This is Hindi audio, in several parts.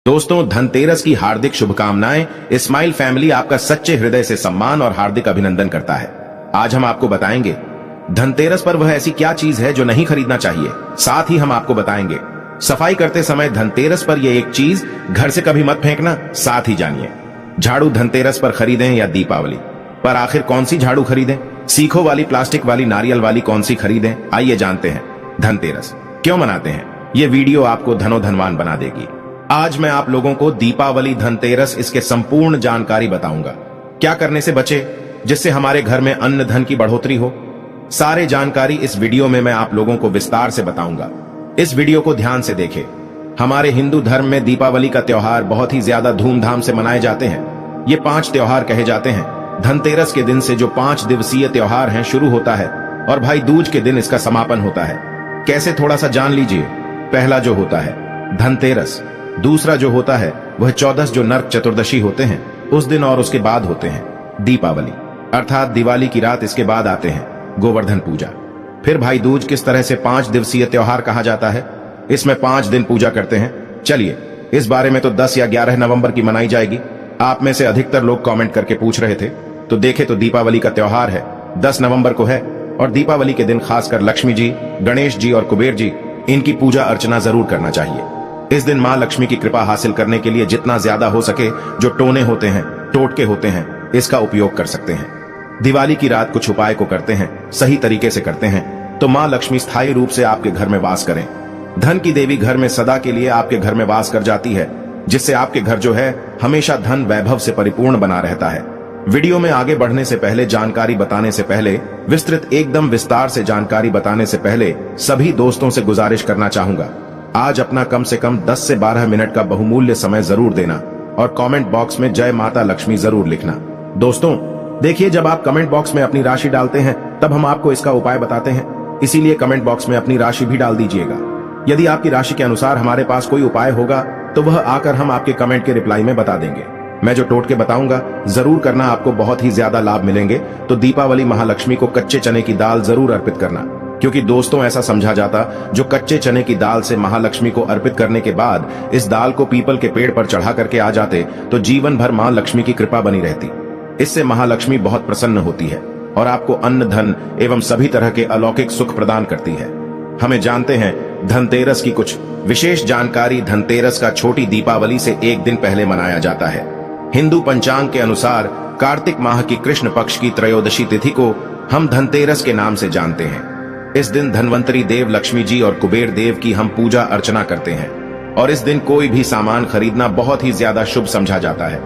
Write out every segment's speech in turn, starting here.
दोस्तों, धनतेरस की हार्दिक शुभकामनाएं। स्माइल फैमिली आपका सच्चे हृदय से सम्मान और हार्दिक अभिनंदन करता है। आज हम आपको बताएंगे धनतेरस पर वह ऐसी क्या चीज है जो नहीं खरीदना चाहिए। साथ ही हम आपको बताएंगे सफाई करते समय धनतेरस पर यह एक चीज घर से कभी मत फेंकना। साथ ही जानिए झाड़ू धनतेरस पर खरीदें या दीपावली पर। आखिर कौन सी झाड़ू खरीदें, सीखों वाली, प्लास्टिक वाली, नारियल वाली, कौन सी खरीदें? आइए जानते हैं धनतेरस क्यों मनाते हैं। ये वीडियो आपको धनोधनवान बना देगी। आज मैं आप लोगों को दीपावली, धनतेरस, इसके संपूर्ण जानकारी बताऊंगा। क्या करने से बचे जिससे हमारे घर में अन्न धन की बढ़ोतरी हो। सारे जानकारी इस वीडियो में मैं आप लोगों को विस्तार से बताऊंगा। इस वीडियो को ध्यान से देखें। हमारे हिंदू धर्म में दीपावली का त्योहार बहुत ही ज्यादा धूमधाम से मनाए जाते हैं। ये 5 त्योहार कहे जाते हैं। धनतेरस के दिन से जो 5 दिवसीय त्योहार है शुरू होता है और भाई दूज के दिन इसका समापन होता है। कैसे, थोड़ा सा जान लीजिए। पहला जो होता है धनतेरस, दूसरा जो होता है वह 14 जो नरक चतुर्दशी होते हैं उस दिन, और उसके बाद होते हैं दीपावली अर्थात दिवाली की रात। इसके बाद आते हैं गोवर्धन पूजा। फिर भाई दूज। किस तरह से 5 दिवसीय त्योहार कहा जाता है? इसमें 5 दिन पूजा करते हैं। चलिए, इस बारे में तो 10 या 11 नवंबर की मनाई जाएगी। आप में से अधिकतर लोग कमेंट करके पूछ रहे थे, तो देखे तो दीपावली का त्योहार है 10 नवंबर को है। और दीपावली के दिन खासकर लक्ष्मी जी, गणेश जी और कुबेर जी, इनकी पूजा अर्चना जरूर करना चाहिए। इस दिन मां लक्ष्मी की कृपा हासिल करने के लिए जितना ज्यादा हो सके जो टोने होते हैं, टोटके होते हैं, इसका उपयोग कर सकते हैं। दिवाली की रात कुछ उपाय को करते हैं, सही तरीके से करते हैं तो मां लक्ष्मी स्थायी रूप से आपके घर में वास करें। धन की देवी घर में सदा के लिए आपके घर में वास कर जाती है, जिससे आपके घर जो है हमेशा धन वैभव से परिपूर्ण बना रहता है। वीडियो में आगे बढ़ने से पहले, जानकारी बताने से पहले, विस्तृत एकदम विस्तार से जानकारी बताने से पहले सभी दोस्तों से गुजारिश करना चाहूंगा, आज अपना कम से कम 10 से 12 मिनट का बहुमूल्य समय जरूर देना और कमेंट बॉक्स में जय माता लक्ष्मी जरूर लिखना। दोस्तों देखिए, जब आप कमेंट बॉक्स में अपनी राशि डालते हैं तब हम आपको इसका उपाय बताते हैं, इसीलिए कमेंट बॉक्स में अपनी राशि भी डाल दीजिएगा। यदि आपकी राशि के अनुसार हमारे पास कोई उपाय होगा तो वह आकर हम आपके कमेंट के रिप्लाई में बता देंगे। मैं जो टोटके बताऊंगा जरूर करना, आपको बहुत ही ज्यादा लाभ मिलेंगे। तो दीपावली महालक्ष्मी को कच्चे चने की दाल जरूर अर्पित करना, क्योंकि दोस्तों ऐसा समझा जाता जो कच्चे चने की दाल से महालक्ष्मी को अर्पित करने के बाद इस दाल को पीपल के पेड़ पर चढ़ा करके आ जाते तो जीवन भर मां लक्ष्मी की कृपा बनी रहती। इससे महालक्ष्मी बहुत प्रसन्न होती है और आपको अन्न, धन एवं सभी तरह के अलौकिक सुख प्रदान करती है। हमें जानते हैं धनतेरस की कुछ विशेष जानकारी। धनतेरस का छोटी दीपावली से एक दिन पहले मनाया जाता है। हिंदू पंचांग के अनुसार कार्तिक माह की कृष्ण पक्ष की त्रयोदशी तिथि को हम धनतेरस के नाम से जानते हैं। इस दिन धनवंतरी देव लक्ष्मी जी और कुबेर देव की हम पूजा अर्चना करते हैं और इस दिन कोई भी सामान खरीदना बहुत ही ज्यादा शुभ समझा जाता है।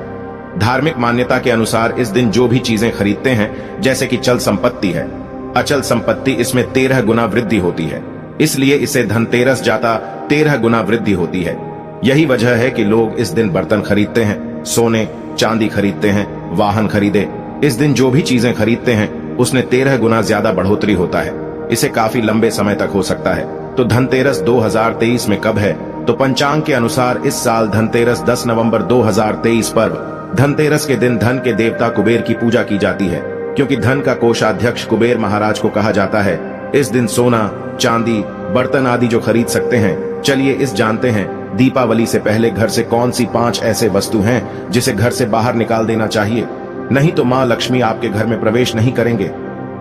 धार्मिक मान्यता के अनुसार इस दिन जो भी चीजें खरीदते हैं, जैसे कि चल संपत्ति है, अचल संपत्ति, इसमें 13 गुना वृद्धि होती है। इसलिए इसे धनतेरस जाता 13 गुना वृद्धि होती है। यही वजह है कि लोग इस दिन बर्तन खरीदते हैं, सोने चांदी खरीदते हैं, वाहन खरीदे। इस दिन जो भी चीजें खरीदते हैं उसने 13 गुना ज्यादा बढ़ोतरी होता है। इसे काफी लंबे समय तक हो सकता है। तो धनतेरस 2023 में कब है? तो पंचांग के अनुसार इस साल धनतेरस 10 नवंबर 2023 पर्व। धनतेरस के दिन धन के देवता कुबेर की पूजा की जाती है, क्योंकि धन का कोषाध्यक्ष कुबेर महाराज को कहा जाता है। इस दिन सोना, चांदी, बर्तन आदि जो खरीद सकते हैं। चलिए इस जानते हैं दीपावली से पहले घर से कौन सी 5 ऐसे वस्तु हैं जिसे घर से बाहर निकाल देना चाहिए, नहीं तो मां लक्ष्मी आपके घर में प्रवेश नहीं करेंगे।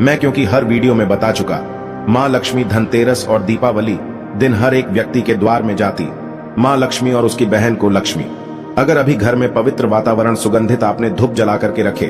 मैं क्योंकि हर वीडियो में बता चुका, मां लक्ष्मी धनतेरस और दीपावली दिन हर एक व्यक्ति के द्वार में जाती। मां लक्ष्मी और उसकी बहन को लक्ष्मी। अगर अभी घर में पवित्र वातावरण, सुगंधित आपने धूप जला करके रखे,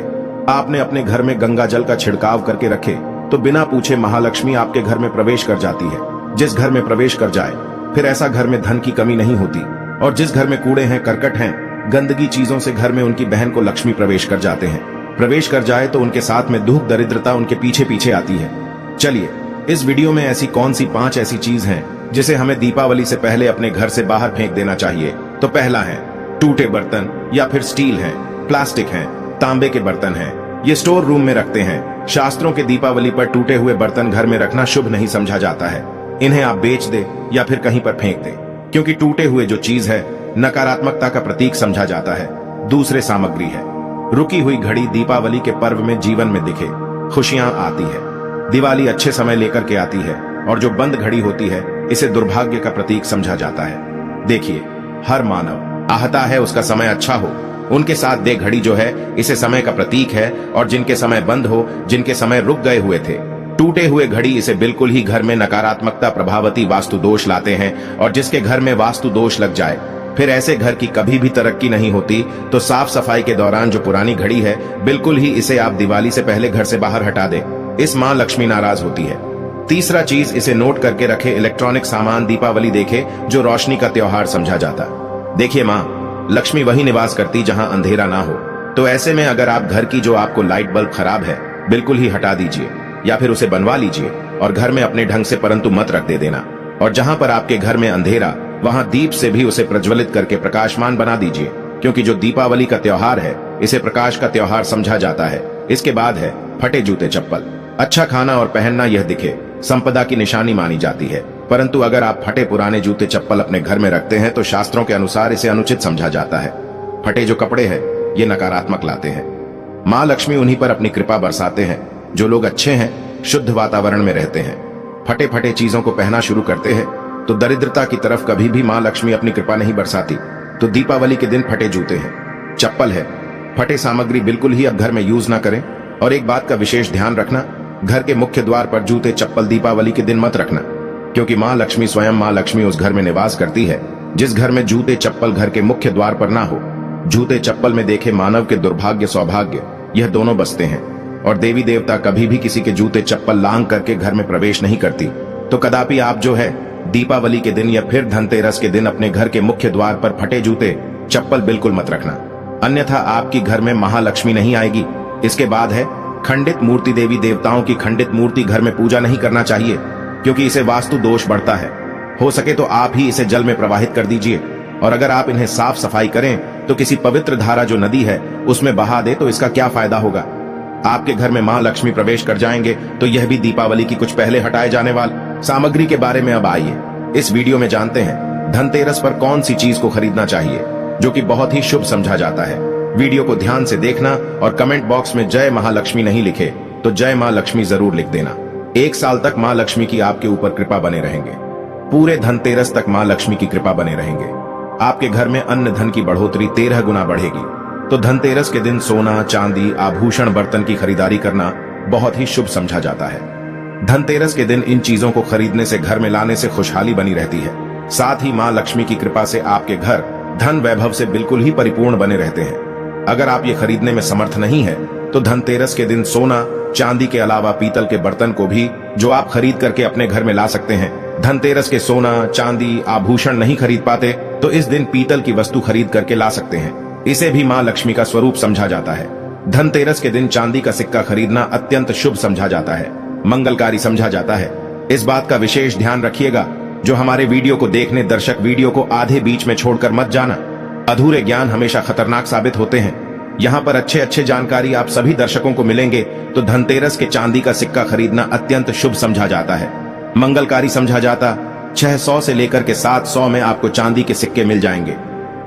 आपने अपने घर में गंगा जल का छिड़काव करके रखे, तो बिना पूछे महालक्ष्मी आपके घर में प्रवेश कर जाती है। जिस घर में प्रवेश कर जाए फिर ऐसा घर में धन की कमी नहीं होती। और जिस घर में कूड़े हैं, करकट हैं, गंदगी चीजों से घर में उनकी बहन को लक्ष्मी प्रवेश कर जाते हैं। प्रवेश कर जाए तो उनके साथ में दुख, दरिद्रता उनके पीछे पीछे आती है। चलिए इस वीडियो में ऐसी कौन सी 5 ऐसी चीज हैं जिसे हमें दीपावली से पहले अपने घर से बाहर फेंक देना चाहिए। तो पहला है टूटे बर्तन, या फिर स्टील हैं, प्लास्टिक हैं, तांबे के बर्तन हैं। ये स्टोर रूम में रखते हैं। शास्त्रों के दीपावली पर टूटे हुए बर्तन घर में रखना शुभ नहीं समझा जाता है। इन्हें आप बेच दे या फिर कहीं पर फेंक दे, क्योंकि टूटे हुए जो चीज है नकारात्मकता का प्रतीक समझा जाता है। दूसरे सामग्री है रुकी हुई घड़ी। दीपावली के पर्व में जीवन में दिखे खुशियां आती है। दिवाली अच्छे समय लेकर के आती है और जो बंद घड़ी होती है इसे दुर्भाग्य का प्रतीक समझा जाता है। देखिए, हर मानव आहता है उसका समय अच्छा हो। उनके साथ दे घड़ी जो है इसे समय का प्रतीक है, और जिनके समय बंद हो, जिनके समय रुक गए हुए थे, टूटे हुए घड़ी इसे बिल्कुल ही घर में नकारात्मकता प्रभावती वास्तु दोष लाते हैं। और जिसके घर में वास्तु दोष लग जाए फिर ऐसे घर की कभी भी तरक्की नहीं होती। तो साफ सफाई के दौरान जो पुरानी घड़ी है बिल्कुल ही इसे आप दिवाली से पहले घर से बाहर हटा दें। इस मां लक्ष्मी नाराज होती है। तीसरा चीज, इसे नोट करके रखे, इलेक्ट्रॉनिक सामान दीपावली देखे जो रोशनी का त्योहार समझा जाता। देखिए मां लक्ष्मी वही निवास करती जहां अंधेरा ना हो। तो ऐसे में अगर आप घर की जो आपको लाइट बल्ब खराब है बिल्कुल ही हटा दीजिए, या फिर उसे बनवा लीजिए और घर में अपने ढंग से परंतु मत रख दे देना। और जहां पर आपके घर में अंधेरा वहां दीप से भी उसे प्रज्वलित करके प्रकाशमान बना दीजिए, क्योंकि जो दीपावली का त्योहार है इसे प्रकाश का त्योहार समझा जाता है। इसके बाद है फटे जूते चप्पल। अच्छा खाना और पहनना यह दिखे संपदा की निशानी मानी जाती है, परंतु अगर आप फटे पुराने जूते चप्पल अपने घर में रखते हैं तो शास्त्रों के अनुसार इसे अनुचित समझा जाता है। फटे जो कपड़े हैं ये नकारात्मक लाते हैं। मां लक्ष्मी उन्हीं पर अपनी कृपा बरसाते हैं जो लोग अच्छे हैं, शुद्ध वातावरण में रहते हैं। फटे फटे चीजों को पहना शुरू करते हैं तो दरिद्रता की तरफ कभी भी मां लक्ष्मी अपनी कृपा नहीं बरसाती। तो दीपावली के दिन फटे जूते हैं, चप्पल है, फटे सामग्री बिल्कुल ही अब घर में यूज ना करें। और एक बात का विशेष ध्यान रखना, घर के मुख्य द्वार पर जूते चप्पल दीपावली के दिन मत रखना, क्योंकि मां लक्ष्मी स्वयं मां लक्ष्मी उस घर में निवास करती है जिस घर में जूते चप्पल घर के मुख्य द्वार पर ना हो। जूते चप्पल में देखे मानव के दुर्भाग्य सौभाग्य यह दोनों बसते हैं, और देवी देवता कभी भी किसी के जूते चप्पल लांग करके घर में प्रवेश नहीं करती। तो कदापि आप जो है दीपावली के दिन या फिर धनतेरस के दिन अपने घर के मुख्य द्वार पर फटे जूते चप्पल बिल्कुल मत रखना, अन्यथा आपकी घर में महालक्ष्मी नहीं आएगी। इसके बाद है खंडित मूर्ति। देवी देवताओं की खंडित मूर्ति घर में पूजा नहीं करना चाहिए, क्योंकि इसे वास्तु दोष बढ़ता है। हो सके तो आप ही इसे जल में प्रवाहित कर दीजिए, और अगर आप इन्हें साफ सफाई करें तो किसी पवित्र धारा जो नदी है उसमें बहा दे तो इसका क्या फायदा होगा। आपके घर में मां लक्ष्मी प्रवेश कर जाएंगे तो यह भी दीपावली की कुछ पहले हटाए जाने वाली सामग्री के बारे में अब आइए इस वीडियो में जानते हैं धनतेरस पर कौन सी चीज को खरीदना चाहिए जो कि बहुत ही शुभ समझा जाता है। वीडियो को ध्यान से देखना और कमेंट बॉक्स में जय महालक्ष्मी नहीं लिखे तो जय मां लक्ष्मी जरूर लिख देना। 1 साल तक मां लक्ष्मी की आपके ऊपर कृपा बने रहेंगे। पूरे धनतेरस तक मां लक्ष्मी की कृपा बने रहेंगे। आपके घर में अन्न धन की बढ़ोतरी 13 गुना बढ़ेगी। तो धनतेरस के दिन सोना चांदी आभूषण बर्तन की खरीदारी करना बहुत ही शुभ समझा जाता है। धनतेरस के दिन इन चीजों को खरीदने से घर में लाने से खुशहाली बनी रहती है। साथ ही मां लक्ष्मी की कृपा से आपके घर धन वैभव से बिल्कुल ही परिपूर्ण बने रहते हैं। अगर आप ये खरीदने में समर्थ नहीं है तो धनतेरस के दिन सोना चांदी के अलावा पीतल के बर्तन को भी जो आप खरीद करके अपने घर में ला सकते हैं। धनतेरस के सोना चांदी आभूषण नहीं खरीद पाते तो इस दिन पीतल की वस्तु खरीद करके ला सकते हैं। इसे भी मां लक्ष्मी का स्वरूप समझा जाता है। धनतेरस के दिन चांदी का सिक्का खरीदना अत्यंत शुभ समझा जाता है, मंगलकारी समझा जाता है। इस बात का विशेष ध्यान रखिएगा जो हमारे वीडियो को देखने दर्शक वीडियो को आधे बीच में छोड़कर मत जाना। अधूरे ज्ञान हमेशा खतरनाक साबित होते हैं। यहाँ पर अच्छे जानकारी आप सभी दर्शकों को मिलेंगे। तो धनतेरस के चांदी का सिक्का खरीदना अत्यंत शुभ समझा जाता है, मंगलकारी समझा जाता। 600 से लेकर के 700 में आपको चांदी के सिक्के मिल जाएंगे।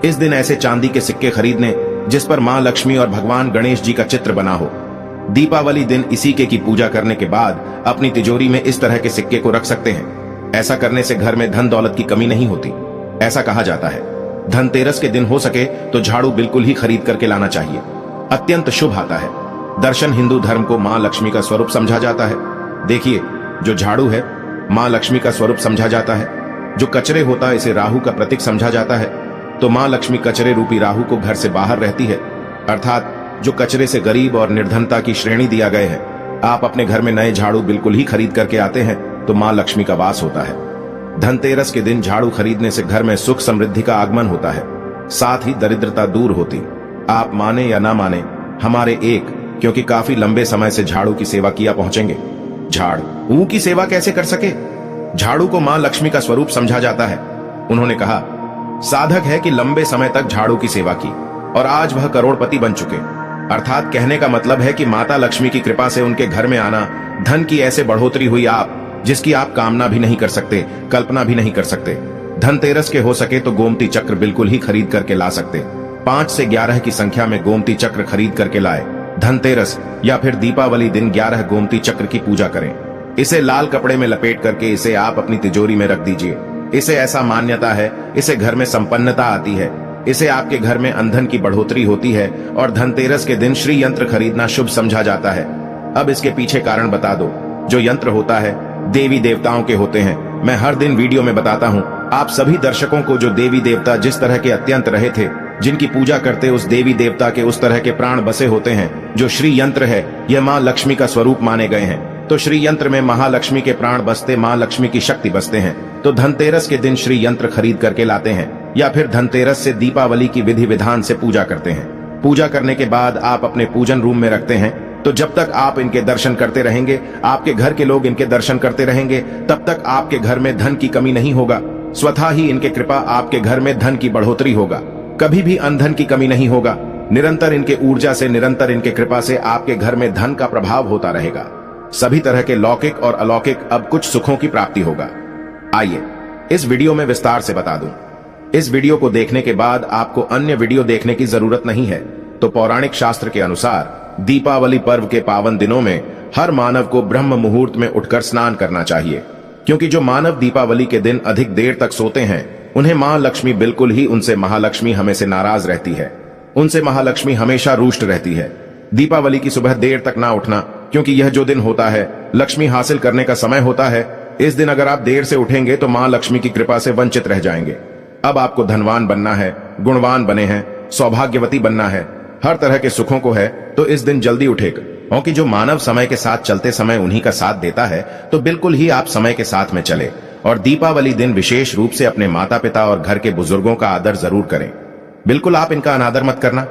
इस दिन ऐसे चांदी के सिक्के खरीदने जिस पर मां लक्ष्मी और भगवान गणेश जी का चित्र बना हो। दीपावली दिन इसी के की पूजा करने के बाद अपनी तिजोरी में इस तरह के सिक्के को रख सकते हैं। ऐसा करने से घर में धन दौलत की कमी नहीं होती, ऐसा कहा जाता है। धनतेरस के दिन हो सके तो झाड़ू बिल्कुल ही खरीद करके लाना चाहिए, अत्यंत शुभ आता है। दर्शन हिंदू धर्म को मां लक्ष्मी का स्वरूप समझा जाता है। देखिए जो झाड़ू है मां लक्ष्मी का स्वरूप समझा जाता है। जो कचरे होता है इसे राहु का प्रतीक समझा जाता है। तो मां लक्ष्मी कचरे रूपी राहु को घर से बाहर रहती है, अर्थात जो कचरे से गरीब और निर्धनता की श्रेणी दिया गए हैं। आप अपने घर में नए झाड़ू बिल्कुल ही खरीद करके आते हैं तो मां लक्ष्मी का वास होता है। धनतेरस के दिन झाड़ू खरीदने से घर में सुख समृद्धि का आगमन होता है, साथ ही दरिद्रता दूर होती। आप माने या ना माने हमारे क्योंकि काफी लंबे समय से झाड़ू की सेवा किया पहुंचेंगे। झाड़ू की सेवा कैसे कर सके? झाड़ू को मां लक्ष्मी का स्वरूप समझा जाता है। उन्होंने कहा साधक है कि लंबे समय तक झाड़ू की सेवा की और आज वह करोड़पति बन चुके। अर्थात कहने का मतलब है कि माता लक्ष्मी की कृपा से उनके घर में आना, धन की ऐसे बढ़ोतरी हुई आप जिसकी आप कामना भी नहीं कर सकते, कल्पना भी नहीं कर सकते। धनतेरस के हो सके तो गोमती चक्र बिल्कुल ही खरीद करके ला सकते। 5 से 11 की संख्या में गोमती चक्र खरीद करके लाए। धनतेरस या फिर दीपावली दिन 11 गोमती चक्र की पूजा करें। इसे लाल कपड़े में लपेट करके इसे आप अपनी तिजोरी में रख दीजिए। इसे ऐसा मान्यता है, इसे घर में संपन्नता आती है। इसे आपके घर में अंधन की बढ़ोतरी होती है और धनतेरस के दिन श्री यंत्र खरीदना शुभ समझा जाता है। अब इसके पीछे कारण बता दो। जो यंत्र होता है देवी देवताओं के होते हैं। मैं हर दिन वीडियो में बताता हूँ आप सभी दर्शकों को, जो देवी देवता जिस तरह के अत्यंत रहे थे, जिनकी पूजा करते उस देवी देवता के उस तरह के प्राण बसे होते हैं। जो श्री यंत्र है यह माँ लक्ष्मी का स्वरूप माने गए हैं। तो श्री यंत्र में महालक्ष्मी के प्राण बसते, माँ लक्ष्मी की शक्ति बसते हैं। तो धनतेरस के दिन श्री यंत्र खरीद करके लाते हैं या फिर धनतेरस से दीपावली की विधि विधान से पूजा करते हैं। पूजा करने के बाद आप अपने पूजन रूम में रखते हैं। तो जब तक आप इनके दर्शन करते रहेंगे, आपके घर के लोग इनके दर्शन करते रहेंगे, तब तक आपके घर में धन की कमी नहीं होगा। स्वतः ही इनके कृपा आपके घर में धन की बढ़ोतरी होगा। कभी भी अनधन की कमी नहीं होगा। निरंतर इनके ऊर्जा से, निरंतर इनके कृपा से आपके घर में धन का प्रभाव होता रहेगा। सभी तरह के लौकिक और अलौकिक अब कुछ सुखों की प्राप्ति होगा। आइए इस वीडियो में विस्तार से बता दूं। इस वीडियो को देखने के बाद आपको अन्य वीडियो देखने की जरूरत नहीं है। तो पौराणिक शास्त्र के अनुसार दीपावली पर्व के पावन दिनों में हर मानव को ब्रह्म मुहूर्त में उठकर स्नान करना चाहिए, क्योंकि जो मानव दीपावली के दिन अधिक देर तक सोते हैं उन्हें मां लक्ष्मी बिल्कुल ही, उनसे महालक्ष्मी हमेशा नाराज रहती है। उनसे महालक्ष्मी हमेशा रुष्ट रहती है। दीपावली की सुबह देर तक ना उठना, क्योंकि यह जो दिन होता है लक्ष्मी हासिल करने का समय होता है। इस दिन अगर आप देर से उठेंगे तो मां लक्ष्मी की कृपा से वंचित रह जाएंगे। अब आपको धनवान बनना है, गुणवान बने हैं, सौभाग्यवती बनना है, हर तरह के सुखों को है, तो इस दिन जल्दी उठेगा। क्योंकि जो मानव समय के साथ चलते समय उन्हीं का साथ देता है, तो बिल्कुल ही आप समय के साथ में चले और दीपावली दिन विशेष रूप से अपने माता पिता और घर के बुजुर्गों का आदर जरूर करें। बिल्कुल आप इनका अनादर मत करना।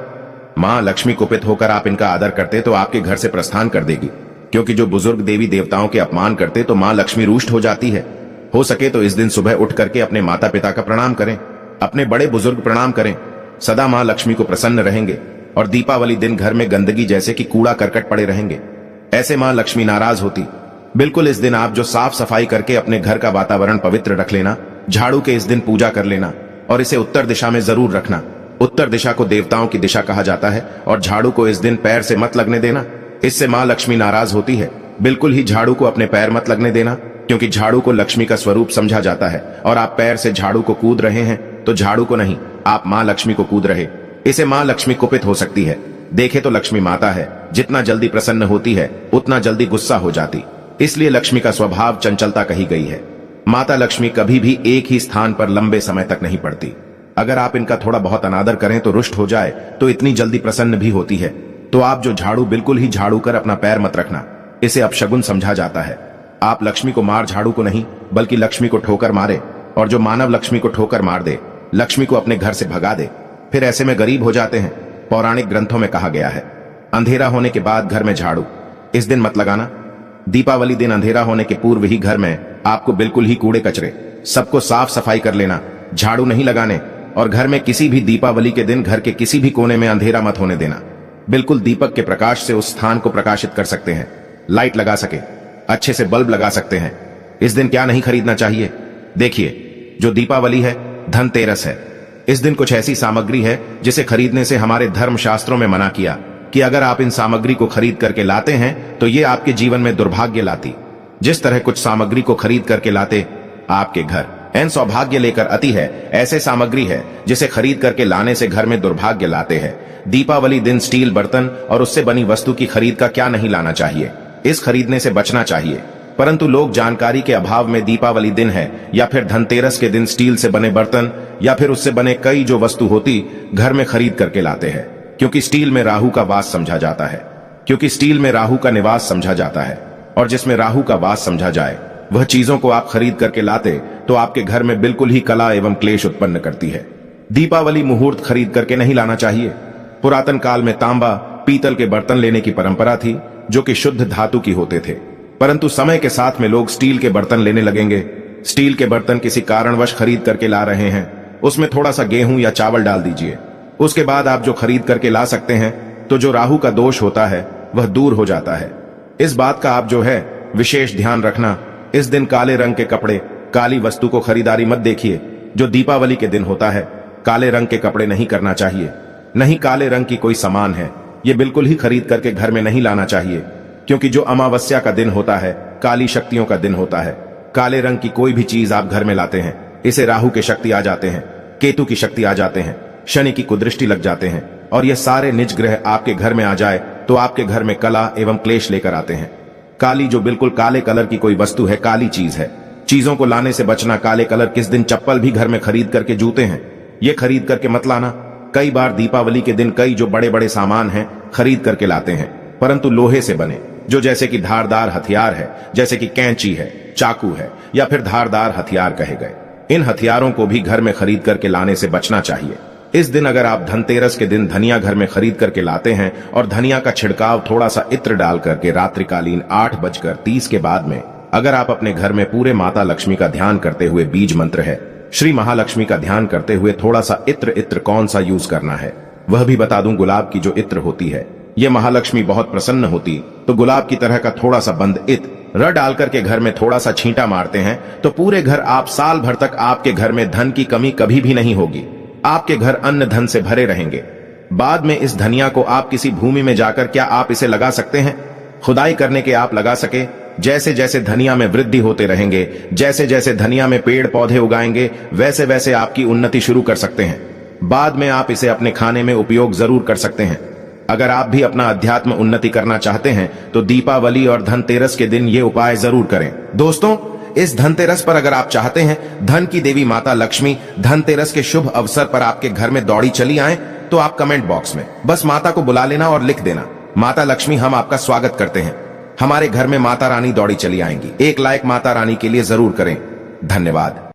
मां लक्ष्मी कुपित होकर आप इनका आदर करते तो आपके घर से प्रस्थान कर देगी, क्योंकि जो बुजुर्ग देवी देवताओं के अपमान करते तो मां लक्ष्मी रुष्ट हो जाती है। हो सके तो इस दिन सुबह उठ करके अपने माता पिता का प्रणाम करें, अपने बड़े बुजुर्ग प्रणाम करें। सदा मां लक्ष्मी को प्रसन्न रहेंगे और दीपावली दिन घर में गंदगी जैसे कि कूड़ा करकट पड़े रहेंगे, ऐसे मां लक्ष्मी नाराज होती। बिल्कुल इस दिन आप जो साफ सफाई करके अपने घर का वातावरण पवित्र रख लेना, झाड़ू के इस दिन पूजा कर लेना और इसे उत्तर दिशा में जरूर रखना। उत्तर दिशा को देवताओं की दिशा कहा जाता है और झाड़ू को इस दिन पैर से मत लगने देना, इससे मां लक्ष्मी नाराज होती है। बिल्कुल ही झाड़ू को अपने पैर मत लगने देना, क्योंकि झाड़ू को लक्ष्मी का स्वरूप समझा जाता है और आप पैर से झाड़ू को कूद रहे हैं तो झाड़ू को नहीं, आप मां लक्ष्मी को कूद रहे। इसे मां लक्ष्मी कुपित हो सकती है। देखे तो लक्ष्मी माता है, जितना जल्दी प्रसन्न होती है उतना जल्दी गुस्सा हो जाती, इसलिए लक्ष्मी का स्वभाव चंचलता कही गई है। माता लक्ष्मी कभी भी एक ही स्थान पर लंबे समय तक नहीं पड़ती। अगर आप इनका थोड़ा बहुत अनादर करें तो रुष्ट हो जाए तो इतनी जल्दी प्रसन्न भी होती है। तो आप जो झाड़ू बिल्कुल ही झाड़ू कर अपना पैर मत रखना, इसे अपशगुन समझा जाता है। आप लक्ष्मी को मार झाड़ू को नहीं, बल्कि लक्ष्मी को ठोकर मारे, और जो मानव लक्ष्मी को ठोकर मार दे, लक्ष्मी को अपने घर से भगा दे, फिर ऐसे में गरीब हो जाते हैं। पौराणिक ग्रंथों में कहा गया है, अंधेरा होने के बाद घर में झाड़ू इस दिन मत लगाना। दीपावली दिन अंधेरा होने के पूर्व ही घर में आपको बिल्कुल ही कूड़े कचरे सबको साफ सफाई कर लेना, झाड़ू नहीं लगाने। और घर में किसी भी दीपावली के दिन घर के किसी भी कोने में अंधेरा मत होने देना। बिल्कुल दीपक के प्रकाश से उस स्थान को प्रकाशित कर सकते हैं, लाइट लगा सके, अच्छे से बल्ब लगा सकते हैं। इस दिन क्या नहीं खरीदना चाहिए? देखिए, जो दीपावली है धनतेरस है। इस दिन कुछ ऐसी सामग्री है जिसे खरीदने से हमारे धर्म शास्त्रों में मना किया कि अगर आप इन सामग्री को खरीद करके लाते हैं तो ये आपके जीवन में दुर्भाग्य लाती। जिस तरह कुछ सामग्री को खरीद करके लाते आपके घर एन सौभाग्य लेकर आती है, ऐसे सामग्री है जिसे खरीद करके लाने से घर में दुर्भाग्य लाते हैं। दीपावली दिन स्टील बर्तन और उससे बनी वस्तु की खरीद का क्या नहीं लाना चाहिए, इस खरीदने से बचना चाहिए। परंतु लोग जानकारी के अभाव में दीपावली दिन है या फिर धनतेरस के दिन स्टील से बने बर्तन या फिर उससे बने कई जो वस्तु होती घर में खरीद करके लाते हैं, क्योंकि स्टील में राहु का वास समझा जाता है। क्योंकि स्टील में राहु का निवास समझा जाता है और जिसमें राहु का वास समझा जाए वह चीजों को आप खरीद करके लाते तो आपके घर में बिल्कुल ही कला एवं क्लेश उत्पन्न करती है। दीपावली मुहूर्त खरीद करके नहीं लाना चाहिए। पुरातन काल में तांबा, पीतल के बर्तन लेने की परंपरा थी जो कि शुद्ध धातु की होते थे, परंतु समय के साथ में लोग स्टील के बर्तन लेने लगेंगे। स्टील के बर्तन किसी कारणवश खरीद करके ला रहे हैं, उसमें थोड़ा सा गेहूं या चावल डाल दीजिए। उसके बाद आप जो खरीद करके ला सकते हैं तो जो राहु का दोष होता है वह दूर हो जाता है। इस बात का आप जो है विशेष ध्यान रखना। इस दिन काले रंग के कपड़े, काली वस्तु को खरीदारी मत देखिए। जो दीपावली के दिन होता है काले रंग के कपड़े नहीं करना चाहिए, नहीं काले रंग की कोई सामान है ये बिल्कुल ही खरीद करके घर में नहीं लाना चाहिए, क्योंकि जो अमावस्या का दिन होता है काली शक्तियों का दिन होता है। काले रंग की कोई भी चीज आप घर में लाते हैं इसे राहु के शक्ति आ जाते हैं, केतु की शक्ति आ जाते हैं, शनि की कुदृष्टि लग जाते हैं और ये सारे निज ग्रह आपके घर में आ जाए तो आपके घर में कला एवं क्लेश लेकर आते हैं। काली जो बिल्कुल काले कलर की कोई वस्तु है, काली चीज है। चीजों को लाने से बचना। काले कलर किस दिन चप्पल भी घर में खरीद करके जूते हैं, ये खरीद करके मत लाना। कई बार दीपावली के दिन कई जो बड़े बड़े सामान हैं खरीद करके लाते हैं, परंतु लोहे से बने, जो जैसे कि धारदार हथियार है, जैसे कि कैंची है, चाकू है या फिर धारदार हथियार कहे गए। इन हथियारों को भी घर में खरीद करके लाने से बचना चाहिए। इस दिन अगर आप धनतेरस के दिन धनिया घर में खरीद करके लाते हैं और धनिया का छिड़काव थोड़ा सा इत्र डाल करके रात्रिकालीन 8:30 के बाद में अगर आप अपने घर में पूरे माता लक्ष्मी का ध्यान करते हुए, बीज मंत्र है श्री महालक्ष्मी का ध्यान करते हुए थोड़ा सा इत्र कौन सा यूज करना है वह भी बता दूं। गुलाब की जो इत्र होती है ये महालक्ष्मी बहुत प्रसन्न होती, तो गुलाब की तरह का थोड़ा सा बंद इत्र र डाल करके घर में थोड़ा सा छींटा मारते हैं तो पूरे घर आप साल भर तक आपके घर में धन की कमी कभी भी नहीं होगी। आपके घर अन्न धन से भरे रहेंगे। बाद में इस धनिया को आप किसी भूमि में जाकर क्या आप इसे लगा सकते हैं? खुदाई करने के आप लगा सके। जैसे जैसे धनिया में वृद्धि होते रहेंगे, जैसे जैसे धनिया में पेड़ पौधे उगाएंगे, वैसे वैसे आपकी उन्नति शुरू कर सकते हैं। बाद में आप इसे अपने खाने में उपयोग जरूर कर सकते हैं। अगर आप भी अपना अध्यात्म उन्नति करना चाहते हैं तो दीपावली और धनतेरस के दिन ये उपाय जरूर करें। दोस्तों, इस धनतेरस पर अगर आप चाहते हैं धन की देवी माता लक्ष्मी धनतेरस के शुभ अवसर पर आपके घर में दौड़ी चली आए तो आप कमेंट बॉक्स में बस माता को बुला लेना और लिख देना, माता लक्ष्मी हम आपका स्वागत करते हैं, हमारे घर में माता रानी दौड़ी चली आएंगी। एक लाइक माता रानी के लिए जरूर करें। धन्यवाद।